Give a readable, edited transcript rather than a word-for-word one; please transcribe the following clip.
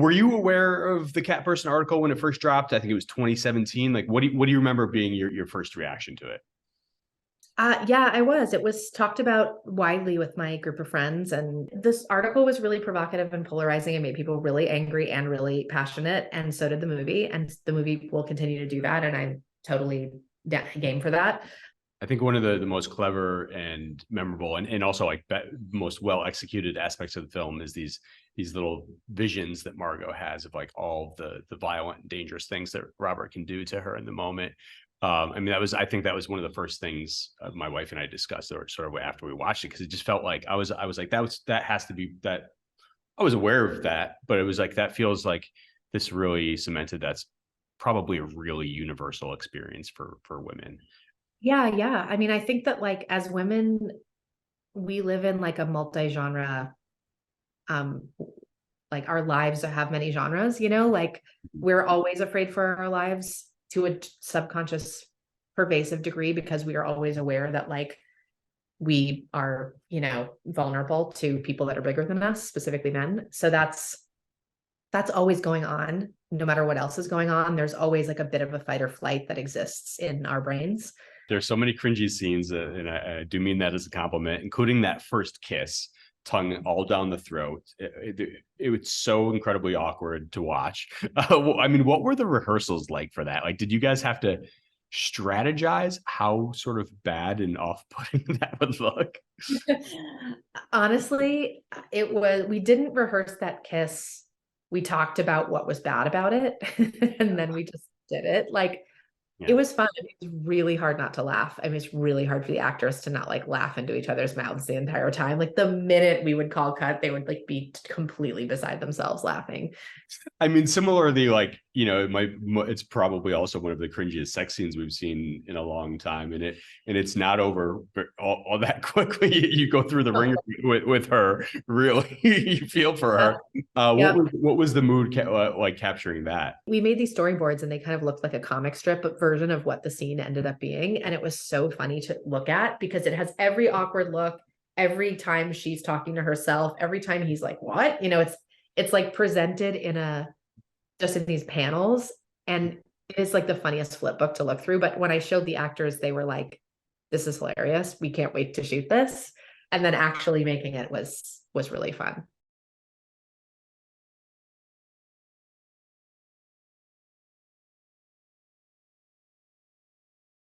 Were you aware of the Cat Person article when it first dropped? I think it was 2017. Like, what do you remember being your first reaction to it? Yeah, I was. It was talked about widely with my group of friends. And this article was really provocative and polarizing and made people really angry and really passionate. And so did the movie. And the movie will continue to do that. And I'm totally game for that. I think one of the most clever and memorable and also like most well executed aspects of the film is these little visions that Margot has of like all the violent and dangerous things that Robert can do to her in the moment. I mean, I think that was one of the first things my wife and I discussed or sort of after we watched it, because it just felt like I was like, that has to be that. I was aware of that, but it was like, that feels like this really cemented that's probably a really universal experience for women. Yeah, yeah. I mean, I think that like as women, we live in like a multi-genre, um, like our lives have many genres, like we're always afraid for our lives to a subconscious pervasive degree because we are always aware that like we are, vulnerable to people that are bigger than us, specifically men. So that's always going on. No matter what else is going on, there's always like a bit of a fight or flight that exists in our brains. There's so many cringy scenes, and I do mean that as a compliment, including that first kiss, tongue all down the throat. It was so incredibly awkward to watch. I mean, what were the rehearsals like for that? Like, did you guys have to strategize how sort of bad and off-putting that would look? Honestly, we didn't rehearse that kiss. We talked about what was bad about it, and then we just did it. Like, it Yeah. was fun. It's really hard not to laugh. I mean, it's really hard for the actors to not like laugh into each other's mouths the entire time. Like the minute we would call cut, they would like be completely beside themselves laughing. I mean, similarly, like, it's probably also one of the cringiest sex scenes we've seen in a long time, and it's not over all that quickly. You go through the ringer with her. Really, you feel for Yeah. her. Yep. What was the mood like capturing that? We made these storyboards and they kind of looked like a comic strip version of what the scene ended up being. And it was so funny to look at because it has every awkward look, every time she's talking to herself, every time he's like, what? It's like presented just in these panels. And it is like the funniest flip book to look through. But when I showed the actors, they were like, this is hilarious. We can't wait to shoot this. And then actually making it was really fun.